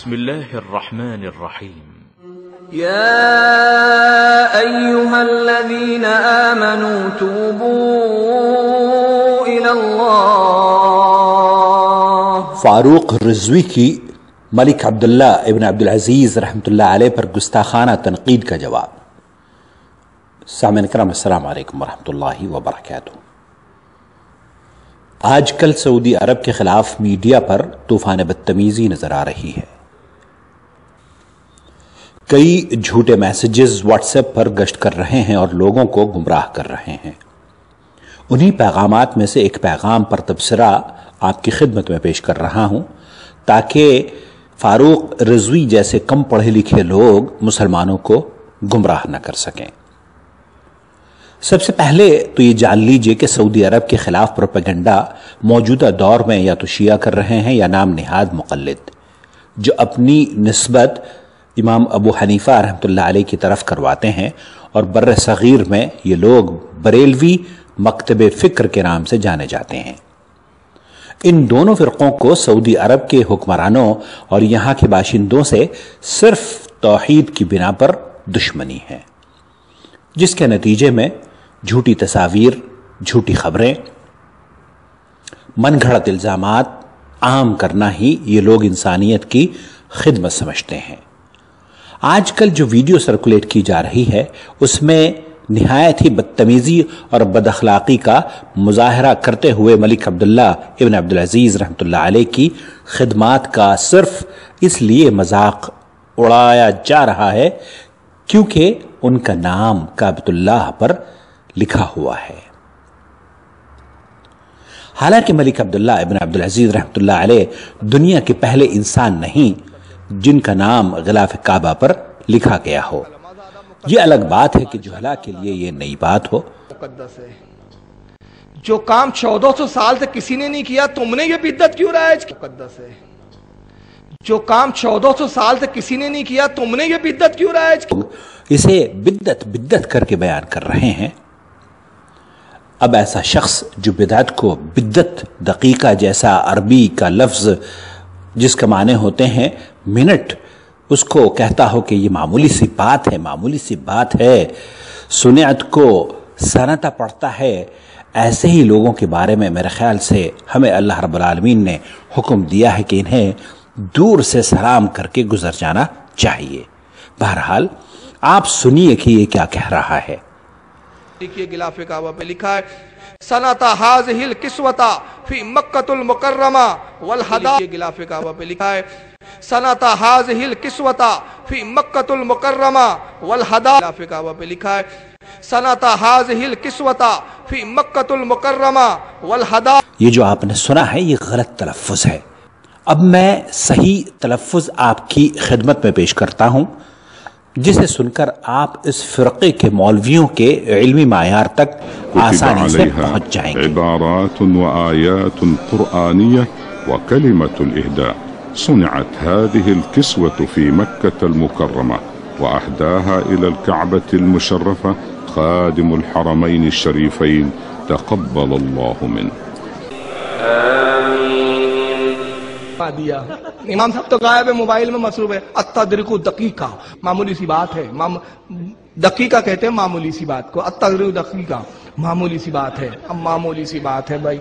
بسم الله الرحمن الرحيم. يا أيها الذين آمنوا توبوا إلى الله. فاروق رضوی کی ملک عبداللہ ابن عبدالعزیز رحمۃ اللہ علیہ پر گستاخانہ تنقید کا جواب۔ سامعین کرام السلام علیکم ورحمۃ اللہ وبرکاتہ۔ آج کل سعودی عرب کے خلاف میڈیا پر طوفان بدتمیزی نظر آ رہی ہے۔ کئی جھوٹے میسیجز واٹس ایپ پر گشت کر رہے ہیں اور لوگوں کو گمراہ کر رہے ہیں۔ انہی پیغامات میں سے ایک پیغام پر تبصرہ آپ کی خدمت میں پیش کر رہا ہوں تاکہ فاروق رضوی جیسے کم پڑھے لکھے لوگ مسلمانوں کو گمراہ نہ کر سکیں۔ سب سے پہلے تو یہ جان لیجئے کہ سعودی عرب کے خلاف پروپیگنڈا موجودہ دور میں یا تو شیعہ کر رہے ہیں یا نام نہاد مقلد، جو اپنی نسبت امام ابو حنیفہ رحمۃ اللہ علیہ کی طرف کرواتے ہیں، اور بر صغیر میں یہ لوگ بریلوی مکتب فکر کے نام سے جانے جاتے ہیں۔ ان دونوں فرقوں کو سعودی عرب کے حکمرانوں اور یہاں کے باشندوں سے صرف توحید کی بنا پر دشمنی ہے، جس کے نتیجے میں جھوٹی تصاویر، جھوٹی خبریں، من گھڑت الزامات عام کرنا ہی یہ لوگ انسانیت کی خدمت سمجھتے ہیں۔ آج کل جو ویڈیو سرکولیٹ کی جا رہی ہے اس میں نہایت ہی بدتمیزی اور بد اخلاقی کا مظاہرہ کرتے ہوئے ملک عبداللہ ابن عبدالعزیز رحمۃ اللہ علیہ کی خدمات کا صرف اس لیے مذاق اڑایا جا رہا ہے کیونکہ ان کا نام کعبۃ اللہ پر لکھا ہوا ہے۔ حالانکہ ملک عبداللہ ابن عبدالعزیز رحمۃ اللہ علیہ دنیا کے پہلے انسان نہیں جن کا نام غلاف کعبہ پر لکھا گیا ہو۔ یہ الگ بات ہے کہ جہلا کے لیے یہ نئی بات ہو۔ مقدس ہے جو کام 1400 سال سے کسی نے نہیں کیا، تم نے یہ بدعت کیوں رائج کی؟ مقدس ہے جو کام 1400 سال سے کسی نے نہیں کیا، تم نے یہ بدعت کیوں رائج کی؟ اسے بدعت کر کے بیان کر رہے ہیں۔ اب ایسا شخص جو بدعت کو بدعت دقیقہ جیسا عربی کا لفظ جس کا معنی ہوتے ہیں منٹ، اس کو کہتا ہو کہ یہ معمولی سی بات ہے، سنت کو سنتا پڑتا ہے، ایسے ہی لوگوں کے بارے میں میرے خیال سے ہمیں اللہ رب العالمین نے حکم دیا ہے کہ انہیں دور سے سلام کر کے گزر جانا چاہیے۔ بہرحال آپ سنیے کہ یہ کیا کہہ رہا ہے۔ دیکھیے غلاف کعبہ پہ لکھا ہے سنتا ہاذہ القسوۃ فی مکۃ المکرمہ والہدا۔ غلاف کعبہ پہ لکھا ہے سنتا ہاذہ القسوۃ فی مکۃ المکرمہ والہدا۔ غلاف کعبہ پہ لکھا ہے سنتا ہاذہ القسوۃ فی مکۃ المکرمہ والہدا۔ یہ جو آپ نے سنا ہے یہ غلط تلفظ ہے۔ اب میں صحیح تلفظ آپ کی خدمت میں پیش کرتا ہوں جسے سن کر آپ اس فرقے کے مولویوں کے علمی معیار تک آسانی سے پہنچ جائیں گے۔ عبارات وآيات قرآنية وكلمة الإهداء صنعت هذه الكسوة في مكة المكرمة وأهداها إلى الكعبة المشرفة خادم الحرمين الشريفين تقبل الله منه۔ دیا امام صاحب تو غائب ہے، موبائل میں مصروف ہے۔ التدریک دقیقہ معمولی سی بات ہے، دقیقہ کہتے ہیں معمولی سی بات کو، التدریک دقیقہ معمولی سی بات ہے، اب معمولی سی بات ہے بھائی۔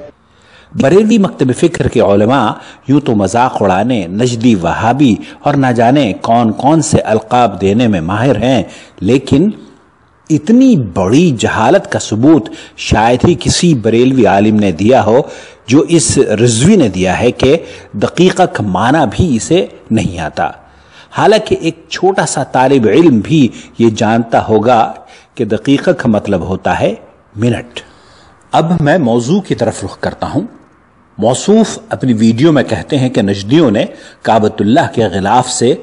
بریلوی مکتب فکر کے علماء یوں تو مذاق اڑانے، نجدی، وہابی اور نہ جانے کون کون سے القاب دینے میں ماہر ہیں، لیکن اتنی بڑی جہالت کا ثبوت شاید ہی کسی بریلوی عالم نے دیا ہو جو اس رضوی نے دیا ہے کہ دقیقہ کا معنی بھی اسے نہیں آتا، حالانکہ ایک چھوٹا سا طالب علم بھی یہ جانتا ہوگا کہ دقیقہ کا مطلب ہوتا ہے منٹ۔ اب میں موضوع کی طرف رخ کرتا ہوں۔ موصوف اپنی ویڈیو میں کہتے ہیں کہ نجدیوں نے کعبۃ اللہ کے غلاف سے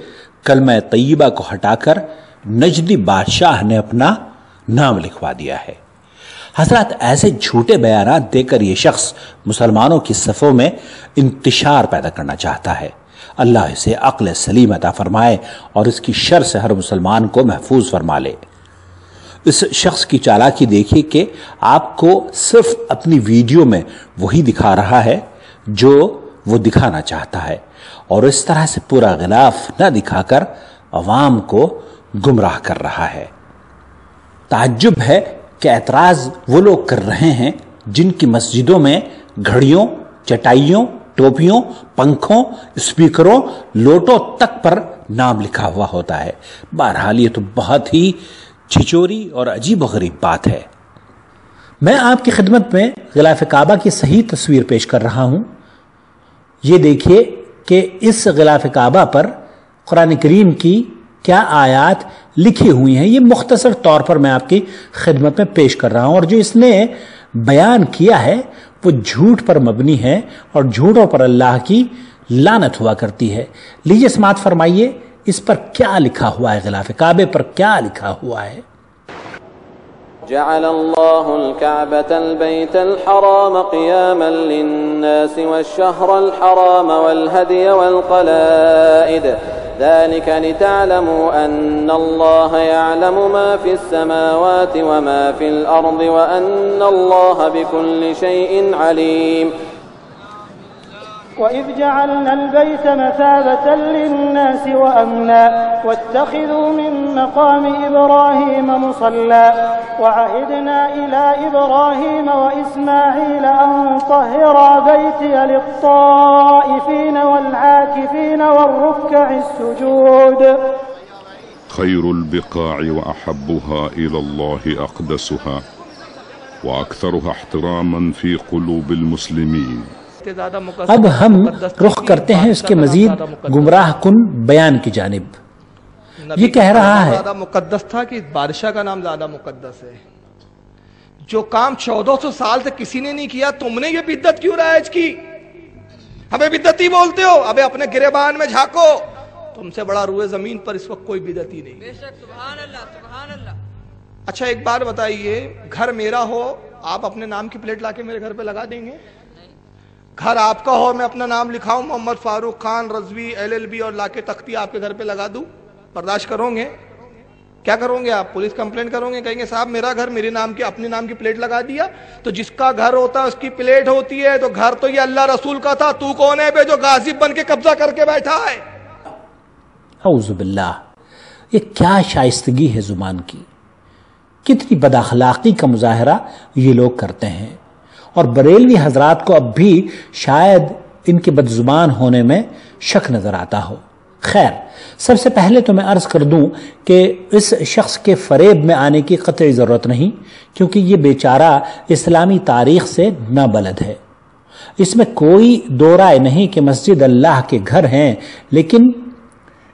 کلمہ طیبہ کو ہٹا کر نجدی بادشاہ نے اپنا نام لکھوا دیا ہے۔ حضرات ایسے جھوٹے بیانات دے کر یہ شخص مسلمانوں کی صفوں میں انتشار پیدا کرنا چاہتا ہے۔ اللہ اسے عقل سلیم عطا فرمائے اور اس کی شر سے ہر مسلمان کو محفوظ فرما لے۔ اس شخص کی چالاکی دیکھیے کہ آپ کو صرف اپنی ویڈیو میں وہی دکھا رہا ہے جو وہ دکھانا چاہتا ہے، اور اس طرح سے پورا غلاف نہ دکھا کر عوام کو گمراہ کر رہا ہے۔ تعجب ہے کہ اعتراض وہ لوگ کر رہے ہیں جن کی مسجدوں میں گھڑیوں، چٹائیوں، ٹوپیوں، پنکھوں، اسپیکروں، لوٹوں تک پر نام لکھا ہوا ہوتا ہے۔ بہرحال یہ تو بہت ہی چھچوری اور عجیب و غریب بات ہے۔ میں آپ کی خدمت میں غلاف کعبہ کی صحیح تصویر پیش کر رہا ہوں۔ یہ دیکھیے کہ اس غلاف کعبہ پر قرآن کریم کی کیا آیات لکھی ہوئی ہیں۔ یہ مختصر طور پر میں آپ کی خدمت میں پیش کر رہا ہوں، اور جو اس نے بیان کیا ہے وہ جھوٹ پر مبنی ہے، اور جھوٹوں پر اللہ کی لعنت ہوا کرتی ہے۔ لیجیے سماعت فرمائیے اس پر کیا لکھا ہوا ہے، غلاف کعبے پر کیا لکھا ہوا ہے۔ جعل الله الكعبة البيت الحرام قياما للناس والشهر الحرام والهدي والقلائد ذلك لتعلموا أن الله يعلم ما في السماوات وما في الأرض وأن الله بكل شيء عليم وَإِذْ جَعَلْنَا الْبَيْتَ مَثَابَةً لِلنَّاسِ وَأَمْنًا وَاتَّخِذُوا مِن مَّقَامِ إِبْرَاهِيمَ مُصَلًّى وَعَهِدْنَا إِلَىٰ إِبْرَاهِيمَ وَإِسْمَاعِيلَ أَن طَهِّرَا بَيْتِيَ لِلطَّائِفِينَ وَالْعَاكِفِينَ وَالرُّكَّعِ السُّجُودِ خير البقاع وأحبها إلى الله أقدسها وأكثرها احتراما في قلوب المسلمين۔ اب ہم رخ کرتے ہیں اس کے مزید گمراہ کن بیان کی جانب۔ یہ کہہ رہا ہے زیادہ مقدس تھا کہ بادشاہ کا نام زیادہ مقدس ہے۔ جو کام 1400 سال سے کسی نے نہیں کیا، تم نے یہ بدعت کیوں رائج کی؟ ہمیں بدعتی بولتے ہو؟ ابے اپنے گریبان میں جھانکو، تم سے بڑا روئے زمین پر اس وقت کوئی بدعتی نہیں۔ بے شک، سبحان اللہ، سبحان اللہ۔ اچھا ایک بار بتائیے، گھر میرا ہو، آپ اپنے نام کی پلیٹ لا کے میرے گھر پہ لگا دیں گے؟ گھر آپ کا ہو، میں اپنا نام لکھاؤں محمد فاروق خان رضوی LLB اور لا کے تختی آپ کے گھر پہ لگا دوں، برداشت کرو گے؟ کیا کرو گے آپ؟ پولیس کمپلینٹ کرو گے؟ کہیں گے صاحب میرا گھر میرے نام کی اپنے نام کی پلیٹ لگا دیا؟ تو جس کا گھر ہوتا ہے اس کی پلیٹ ہوتی ہے، تو گھر تو یہ اللہ رسول کا تھا، تو کون ہے بے جو غاصب بن کے قبضہ کر کے بیٹھا ہے؟ اعوذ باللہ، یہ کیا شائستگی ہے زبان کی، کتنی بد اخلاقی کا مظاہرہ یہ لوگ کرتے ہیں، اور بریلوی حضرات کو اب بھی شاید ان کے بد زبان ہونے میں شک نظر آتا ہو۔ خیر، سب سے پہلے تو میں عرض کر دوں کہ اس شخص کے فریب میں آنے کی قطعی ضرورت نہیں، کیونکہ یہ بیچارہ اسلامی تاریخ سے نابلد ہے۔ اس میں کوئی دو رائے نہیں کہ مسجد اللہ کے گھر ہیں، لیکن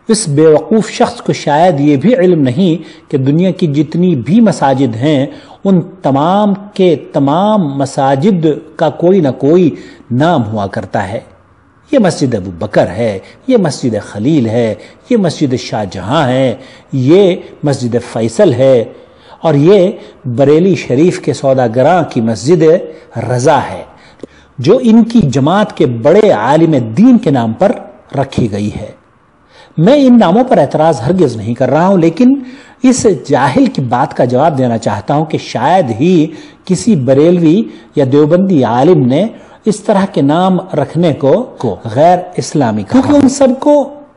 اس بے وقوف شخص کو شاید یہ بھی علم نہیں کہ دنیا کی جتنی بھی مساجد ہیں ان تمام کے تمام مساجد کا کوئی نہ کوئی نام ہوا کرتا ہے۔ یہ مسجد ابو بکر ہے، یہ مسجد خلیل ہے، یہ مسجد شاہ جہاں ہے، یہ مسجد فیصل ہے، اور یہ بریلی شریف کے سوداگراں کی مسجد رضا ہے، جو ان کی جماعت کے بڑے عالم دین کے نام پر رکھی گئی ہے۔ میں ان ناموں پر اعتراض ہرگز نہیں کر رہا ہوں، لیکن اس جاہل کی بات کا جواب دینا چاہتا ہوں کہ شاید ہی کسی بریلوی یا دیوبندی عالم نے اس طرح کے نام رکھنے کو غیر اسلامی کہا، کیونکہ ان سب کو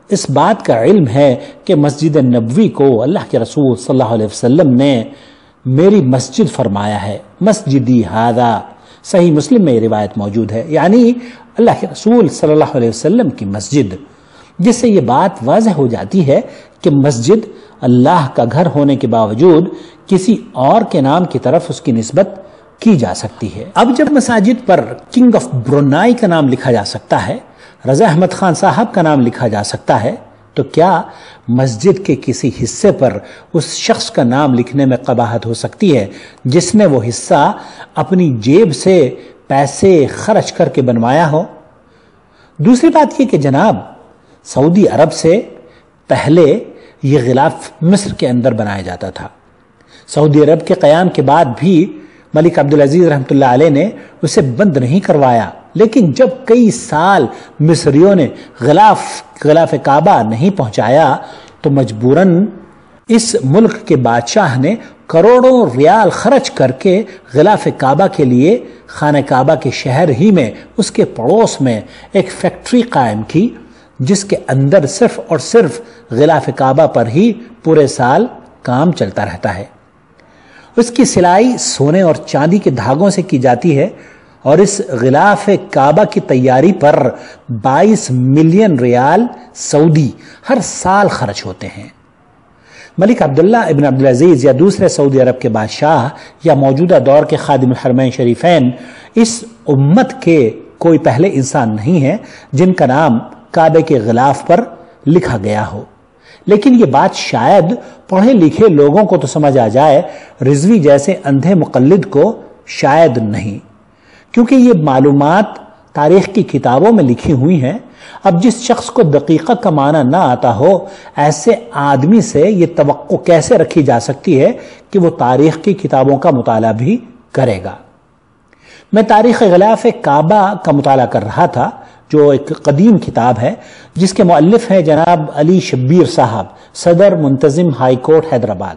اس بات کا علم ہے کہ مسجد نبوی کو اللہ کے رسول صلی اللہ علیہ وسلم نے میری مسجد فرمایا ہے، مسجدی ھذا، صحیح مسلم میں یہ روایت موجود ہے، یعنی اللہ کے رسول صلی اللہ علیہ وسلم کی مسجد، جس سے یہ بات واضح ہو جاتی ہے کہ مسجد اللہ کا گھر ہونے کے باوجود کسی اور کے نام کی طرف اس کی نسبت کی جا سکتی ہے۔ اب جب مساجد پر کنگ آف برونائی کا نام لکھا جا سکتا ہے، رضا احمد خان صاحب کا نام لکھا جا سکتا ہے، تو کیا مسجد کے کسی حصے پر اس شخص کا نام لکھنے میں قباحت ہو سکتی ہے جس نے وہ حصہ اپنی جیب سے پیسے خرچ کر کے بنوایا ہو؟ دوسری بات یہ کہ جناب، سعودی عرب سے پہلے یہ غلاف مصر کے اندر بنایا جاتا تھا۔ سعودی عرب کے قیام کے بعد بھی ملک عبدالعزیز رحمۃ اللہ علیہ نے اسے بند نہیں کروایا، لیکن جب کئی سال مصریوں نے غلاف کعبہ نہیں پہنچایا تو مجبوراً اس ملک کے بادشاہ نے کروڑوں ریال خرچ کر کے غلاف کعبہ کے لیے خانہ کعبہ کے شہر ہی میں اس کے پڑوس میں ایک فیکٹری قائم کی، جس کے اندر صرف اور صرف غلاف کعبہ پر ہی پورے سال کام چلتا رہتا ہے۔ اس کی سلائی سونے اور چاندی کے دھاگوں سے کی جاتی ہے اور اس غلاف کعبہ کی تیاری پر 22 ملین ریال سعودی ہر سال خرچ ہوتے ہیں۔ ملک عبداللہ ابن عبدالعزیز یا دوسرے سعودی عرب کے بادشاہ یا موجودہ دور کے خادم الحرمین شریفین اس امت کے کوئی پہلے انسان نہیں ہیں جن کا نام کعبے کے غلاف پر لکھا گیا ہو، لیکن یہ بات شاید پڑھے لکھے لوگوں کو تو سمجھ آ جائے، رضوی جیسے اندھے مقلد کو شاید نہیں، کیونکہ یہ معلومات تاریخ کی کتابوں میں لکھی ہوئی ہیں۔ اب جس شخص کو دقیقہ کا معنی نہ آتا ہو، ایسے آدمی سے یہ توقع کیسے رکھی جا سکتی ہے کہ وہ تاریخ کی کتابوں کا مطالعہ بھی کرے گا؟ میں تاریخ غلاف کعبہ کا مطالعہ کر رہا تھا، جو ایک قدیم کتاب ہے جس کے مؤلف ہیں جناب علی شبیر صاحب، صدر منتظم ہائی کورٹ حیدرآباد،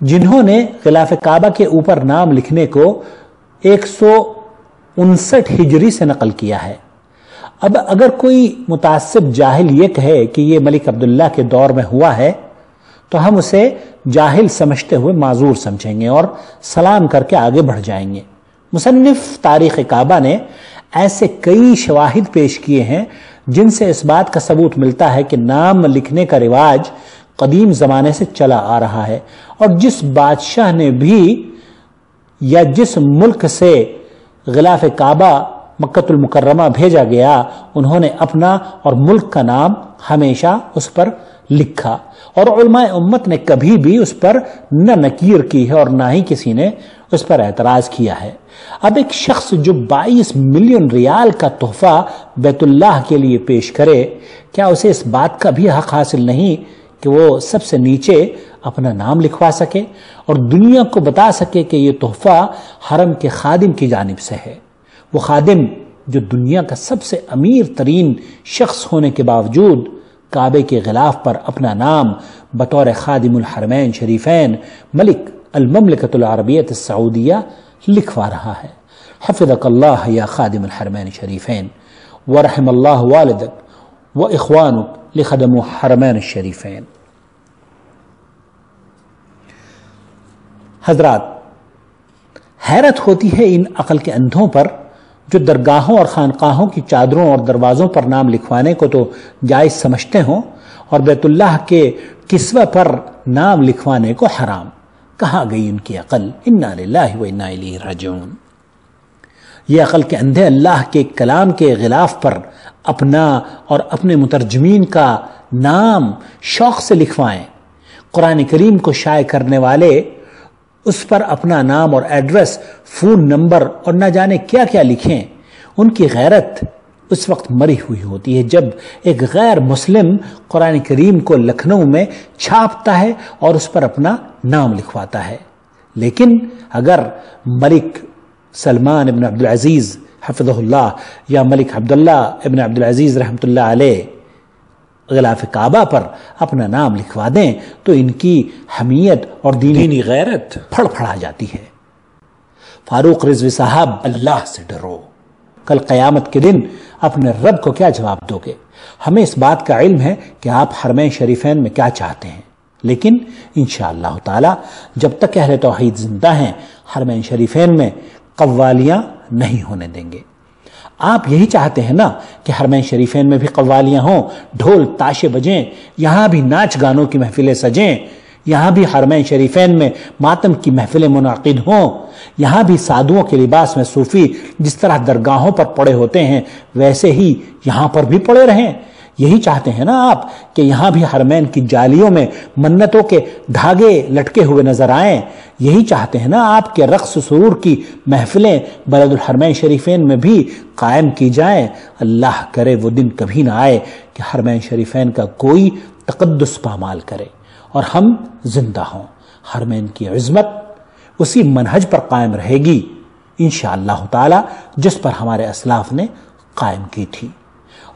جنہوں نے غلاف کعبہ کے اوپر نام لکھنے کو 159 ہجری سے نقل کیا ہے۔ اب اگر کوئی متعصب جاہل یہ کہے کہ یہ ملک عبداللہ کے دور میں ہوا ہے تو ہم اسے جاہل سمجھتے ہوئے معذور سمجھیں گے اور سلام کر کے آگے بڑھ جائیں گے۔ مصنف تاریخ کعبہ نے ایسے کئی شواہد پیش کیے ہیں جن سے اس بات کا ثبوت ملتا ہے کہ نام لکھنے کا رواج قدیم زمانے سے چلا آ رہا ہے، اور جس بادشاہ نے بھی یا جس ملک سے غلاف کعبہ مکۃ المکرمہ بھیجا گیا، انہوں نے اپنا اور ملک کا نام ہمیشہ اس پر لکھا، اور علماء امت نے کبھی بھی اس پر نہ نکیر کی ہے اور نہ ہی کسی نے اس پر اعتراض کیا ہے۔ اب ایک شخص جو 22 ملین ریال کا تحفہ بیت اللہ کے لیے پیش کرے، کیا اسے اس بات کا بھی حق حاصل نہیں کہ وہ سب سے نیچے اپنا نام لکھوا سکے اور دنیا کو بتا سکے کہ یہ تحفہ حرم کے خادم کی جانب سے ہے؟ وہ خادم جو دنیا کا سب سے امیر ترین شخص ہونے کے باوجود کعبے کے غلاف پر اپنا نام بطور خادم الحرمین شریفین ملک المملکۃ العربیۃ السعودیہ لکھوا رہا ہے۔ حفظک اللہ یا خادم الحرمین شریفین، ورحم اللہ والدک و اخوانک لخدم حرمین الشریفین۔ حضرات، حیرت ہوتی ہے ان عقل کے اندھوں پر جو درگاہوں اور خانقاہوں کی چادروں اور دروازوں پر نام لکھوانے کو تو جائز سمجھتے ہوں اور بیت اللہ کے کسوہ پر نام لکھوانے کو حرام۔ کہاں گئی ان کی عقل؟ انا للہ و انا الیہ راجعون۔ یہ عقل کے اندھے اللہ کے کلام کے غلاف پر اپنا اور اپنے مترجمین کا نام شوق سے لکھوائیں، قرآن کریم کو شائع کرنے والے اس پر اپنا نام اور ایڈریس، فون نمبر اور نہ جانے کیا کیا لکھیں۔ ان کی غیرت اس وقت مری ہوئی ہوتی ہے جب ایک غیر مسلم قرآن کریم کو لکھنؤ میں چھاپتا ہے اور اس پر اپنا نام لکھواتا ہے۔ لیکن اگر ملک سلمان ابن عبدالعزیز حفظہ اللہ یا ملک عبداللہ ابن عبدالعزیز رحمۃ اللہ علیہ غلاف کعبہ پر اپنا نام لکھوا دیں تو ان کی حمیت اور دینی غیرت پھڑ پھڑا جاتی ہے۔ فاروق رضوی صاحب، اللہ سے ڈرو، کل قیامت کے دن اپنے رب کو کیا جواب دو گے؟ ہمیں اس بات کا علم ہے کہ آپ حرمین شریفین میں کیا چاہتے ہیں، لیکن انشاءاللہ تعالی جب تک اہل توحید زندہ ہیں حرمین شریفین میں قوالیاں نہیں ہونے دیں گے۔ آپ یہی چاہتے ہیں نا کہ حرمین شریفین میں بھی قوالیاں ہوں، ڈھول تاشے بجیں، یہاں بھی ناچ گانوں کی محفلیں سجیں، یہاں بھی حرمین شریفین میں ماتم کی محفلیں منعقد ہوں، یہاں بھی سادھوؤں کے لباس میں صوفی جس طرح درگاہوں پر پڑے ہوتے ہیں ویسے ہی یہاں پر بھی پڑے رہیں۔ یہی چاہتے ہیں نا آپ کہ یہاں بھی حرمین کی جالیوں میں منتوں کے دھاگے لٹکے ہوئے نظر آئیں۔ یہی چاہتے ہیں نا آپ کہ رقص سرور کی محفلیں بلد الحرمین شریفین میں بھی قائم کی جائیں۔ اللہ کرے وہ دن کبھی نہ آئے کہ حرمین شریفین کا کوئی تقدس پامال کرے اور ہم زندہ ہوں۔ حرمین کی عظمت اسی منہج پر قائم رہے گی انشاءاللہ تعالی جس پر ہمارے اسلاف نے قائم کی تھی،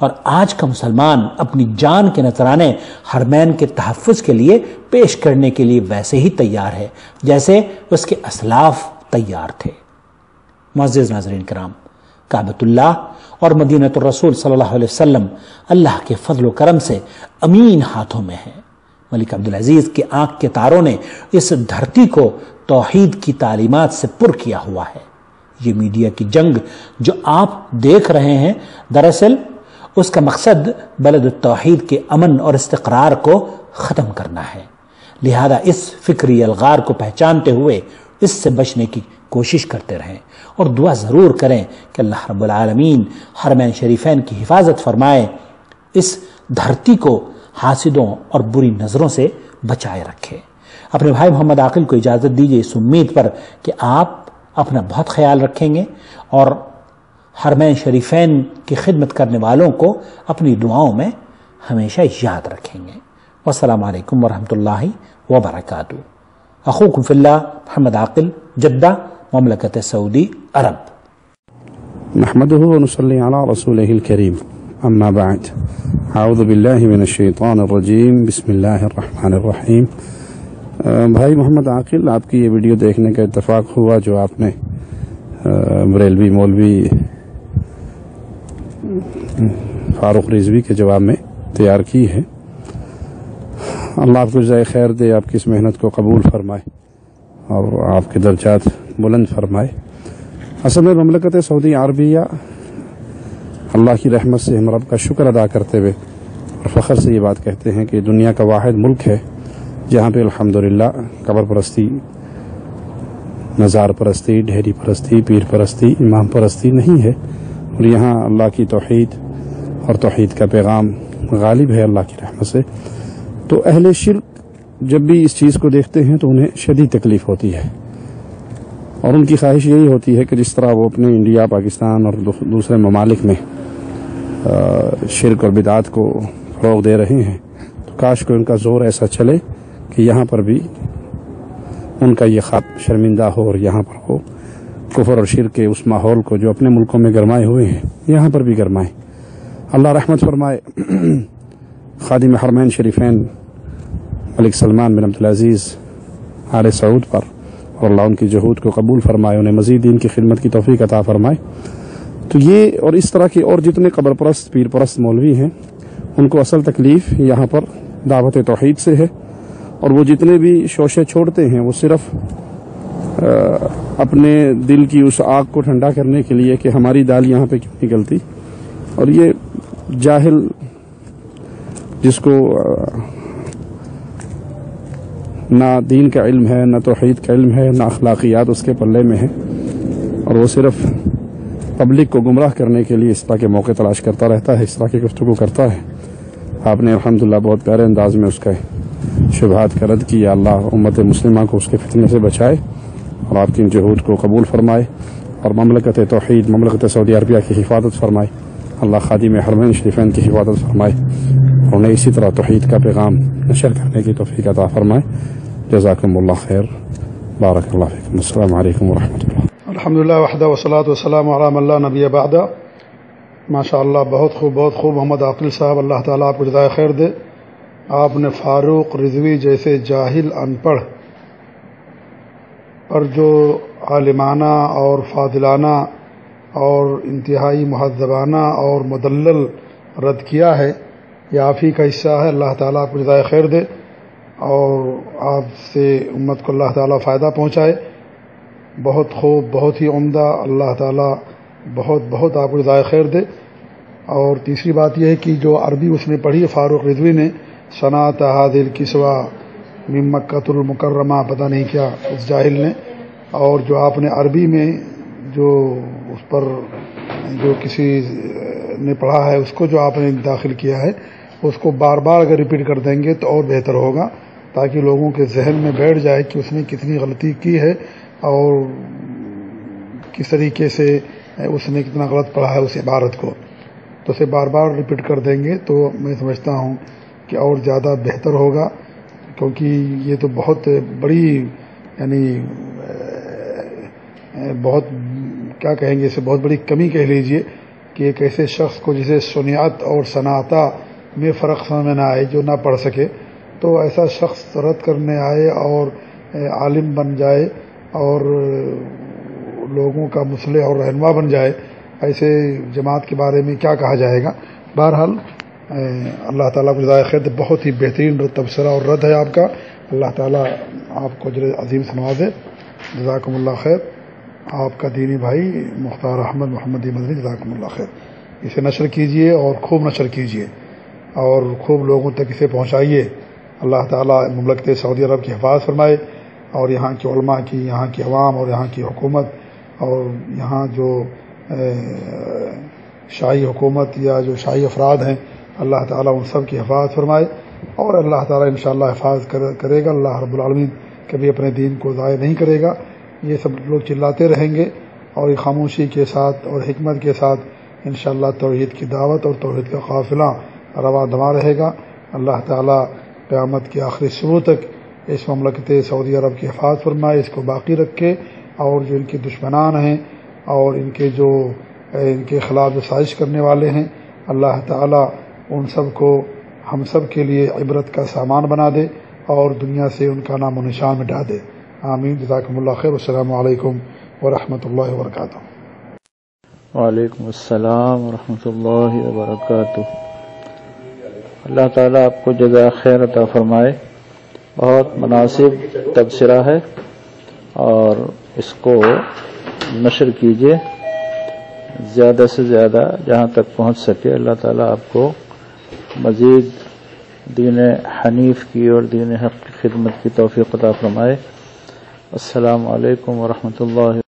اور آج کا مسلمان اپنی جان کے نذرانے حرمین کے تحفظ کے لیے پیش کرنے کے لیے ویسے ہی تیار ہے جیسے اس کے اسلاف تیار تھے۔ معزز ناظرین کرام، کعبۃ اللہ اور مدینۃ الرسول صلی اللہ علیہ وسلم اللہ کے فضل و کرم سے امین ہاتھوں میں ہیں۔ ملک عبدالعزیز کے آنکھ کے تاروں نے اس دھرتی کو توحید کی تعلیمات سے پر کیا ہوا ہے۔ یہ میڈیا کی جنگ جو آپ دیکھ رہے ہیں، دراصل اس کا مقصد بلد التوحید کے امن اور استقرار کو ختم کرنا ہے۔ لہذا اس فکری الغار کو پہچانتے ہوئے اس سے بچنے کی کوشش کرتے رہیں اور دعا ضرور کریں کہ اللہ رب العالمین حرمین شریفین کی حفاظت فرمائے، اس دھرتی کو حاسدوں اور بری نظروں سے بچائے رکھے۔ اپنے بھائی محمد عاقل کو اجازت دیجیے اس امید پر کہ آپ اپنا بہت خیال رکھیں گے اور حرمین شریفین کی خدمت کرنے والوں کو اپنی دعاؤں میں ہمیشہ یاد رکھیں گے۔ والسلام علیکم ورحمۃ اللہ وبرکاتہ۔ اخوکم فی اللہ محمد عاقل، جدہ، مملکت سعودی عرب۔ نحمده ونصلي على رسوله الكريم، اما بعد، اعوذ باللہ من الشیطان الرجیم، بسم اللہ الرحمن الرحیم۔ بھائی محمد عاقل، آپ کی یہ ویڈیو دیکھنے کا اتفاق ہوا جو آپ نے بریلوی مولوی فاروق رضوی کے جواب میں تیار کی ہے۔ اللہ آپ کو جزائے خیر دے، آپ کی اس محنت کو قبول فرمائے اور آپ کے درجات بلند فرمائے۔ اصل میں مملکت سعودی عربیہ اللہ کی رحمت سے ہم رب کا شکر ادا کرتے ہوئے اور فخر سے یہ بات کہتے ہیں کہ دنیا کا واحد ملک ہے جہاں پہ الحمدللہ قبر پرستی، مزار پرستی، ڈھیری پرستی، پیر پرستی، امام پرستی نہیں ہے، اور یہاں اللہ کی توحید اور توحید کا پیغام غالب ہے اللہ کی رحمت سے۔ تو اہل شرک جب بھی اس چیز کو دیکھتے ہیں تو انہیں شدید تکلیف ہوتی ہے، اور ان کی خواہش یہی ہوتی ہے کہ جس طرح وہ اپنے انڈیا، پاکستان اور دوسرے ممالک میں شرک اور بدعات کو فروغ دے رہے ہیں، تو کاش کو ان کا زور ایسا چلے کہ یہاں پر بھی ان کا یہ خواب شرمندہ ہو اور یہاں پر ہو کفر اور شرک کے اس ماحول کو جو اپنے ملکوں میں گرمائے ہوئے ہیں یہاں پر بھی گرمائیں۔ اللہ رحمت فرمائے خادم حرمین شریفین ملک سلمان بن عبدالعزیز آل سعود پر، اور اللہ ان کی جہود کو قبول فرمائے، انہیں مزید دین کی خدمت کی توفیق عطا فرمائے۔ تو یہ اور اس طرح کے اور جتنے قبر پرست، پیر پرست مولوی ہیں، ان کو اصل تکلیف یہاں پر دعوت توحید سے ہے، اور وہ جتنے بھی شوشے چھوڑتے ہیں وہ صرف اپنے دل کی اس آگ کو ٹھنڈا کرنے کے لیے کہ ہماری دال یہاں پہ کیوں نکلتی، اور یہ جاہل جس کو نہ دین کا علم ہے، نہ توحید کا علم ہے، نہ اخلاقیات اس کے پلے میں ہے، اور وہ صرف پبلک کو گمراہ کرنے کے لیے اس طرح کے موقع تلاش کرتا رہتا ہے، اس طرح کی گفتگو کرتا ہے۔ آپ نے الحمدللہ بہت پیارے انداز میں اس کا شبہات کا رد کیا۔ اللہ امت مسلمہ کو اس کے فتنے سے بچائے اور آپ کی ان جہود کو قبول فرمائے، اور مملکت توحید، مملکت سعودی عربیہ کی حفاظت فرمائے۔ اللہ خادم حرمین شریفین کی حفاظت فرمائے، اور انہیں اسی طرح توحید کا پیغام نشر کرنے کی توفیق عطا فرمائے۔ جزاکم اللہ خیر، بارک اللہ فیکم، السلام علیکم ورحمۃ اللہ۔ الحمدللہ وحدہ والصلاۃ والسلام علی من لا نبی بعدہ۔ ماشاء اللہ، بہت خوب، بہت خوب محمد عاقل صاحب، اللہ تعالیٰ آپ کو جزائے خیر دے۔ آپ نے فاروق رضوی جیسے جاہل ان پڑھ پر جو عالمانہ اور فاضلانہ اور انتہائی مہذبانہ اور مدلل رد کیا ہے، یہ آپ ہی کا حصہ ہے۔ اللہ تعالیٰ آپ کو جزائے خیر دے اور آپ سے امت کو اللہ تعالیٰ فائدہ پہنچائے۔ بہت خوب، بہت ہی عمدہ، اللہ تعالیٰ بہت بہت آپ کو جزائے خیر دے۔ اور تیسری بات یہ ہے کہ جو عربی اس نے پڑھی فاروق رضوی نے، صنعت هذه الكسوہ من مکۃ المکرمہ، پتہ نہیں کیا اس جاہل نے، اور جو آپ نے عربی میں جو اس پر جو کسی نے پڑھا ہے اس کو جو آپ نے داخل کیا ہے، اس کو بار بار اگر ریپیٹ کر دیں گے تو اور بہتر ہوگا، تاکہ لوگوں کے ذہن میں بیٹھ جائے کہ اس نے کتنی غلطی کی ہے اور کس طریقے سے اس نے کتنا غلط پڑھا ہے اس عبارت کو۔ تو اسے بار بار ریپیٹ کر دیں گے تو میں سمجھتا ہوں کہ اور زیادہ بہتر ہوگا، کیونکہ یہ تو بہت بڑی، یعنی بہت کیا کہیں گے اسے، بہت بڑی کمی کہہ لیجئے کہ ایک ایسے شخص کو جسے سنیات اور صنعتا میں فرق سمجھ میں نہ آئے، جو نہ پڑھ سکے، تو ایسا شخص رد کرنے آئے اور عالم بن جائے اور لوگوں کا مصلح اور رہنما بن جائے، ایسے جماعت کے بارے میں کیا کہا جائے گا. بہرحال اللہ تعالیٰ کو جزائے خیر. بہت ہی بہترین تبصرہ اور رد ہے آپ کا. اللہ تعالیٰ آپ کو اجر عظیم سے نوازے. جزاکم اللہ خیر. آپ کا دینی بھائی مختار احمد محمدی مدنی. جزاکم اللہ خیر. اسے نشر کیجئے اور خوب نشر کیجئے اور خوب لوگوں تک اسے پہنچائیے. اللہ تعالیٰ مملکت سعودی عرب کی حفاظت فرمائے اور یہاں کے علماء کی, یہاں کی عوام اور یہاں کی حکومت اور یہاں جو شاہی حکومت یا جو شاہی افراد ہیں, اللہ تعالیٰ ان سب کی حفاظت فرمائے اور اللہ تعالیٰ انشاءاللہ حفاظت کرے گا. اللہ رب العالمین کبھی اپنے دین کو ضائع نہیں کرے گا. یہ سب لوگ چلاتے رہیں گے اور خاموشی کے ساتھ اور حکمت کے ساتھ انشاءاللہ توحید کی دعوت اور توحید کا قافلہ رواں دواں رہے گا. اللہ تعالیٰ قیامت کے آخری شروع تک اس مملکت سعودی عرب کی حفاظت فرمائے, اس کو باقی رکھے اور جو ان کے دشمنان ہیں اور ان کے خلاف جو سازش کرنے والے ہیں, اللہ تعالیٰ ان سب کو ہم سب کے لیے عبرت کا سامان بنا دے اور دنیا سے ان کا نام و نشان مٹا دے. آمین. جزاکم اللہ خیر. السلام علیکم ورحمۃ اللہ وبرکاتہ. وعلیکم السلام ورحمۃ اللہ وبرکاتہ. اللہ تعالیٰ آپ کو جزائے خیر عطا فرمائے. بہت مناسب تبصرہ ہے اور اس کو نشر کیجیے زیادہ سے زیادہ جہاں تک پہنچ سکے. اللہ تعالیٰ آپ کو مزید دین حنیف کی اور دین حق کی خدمت کی توفیق عطا فرمائے. السلام علیکم ورحمۃ اللہ.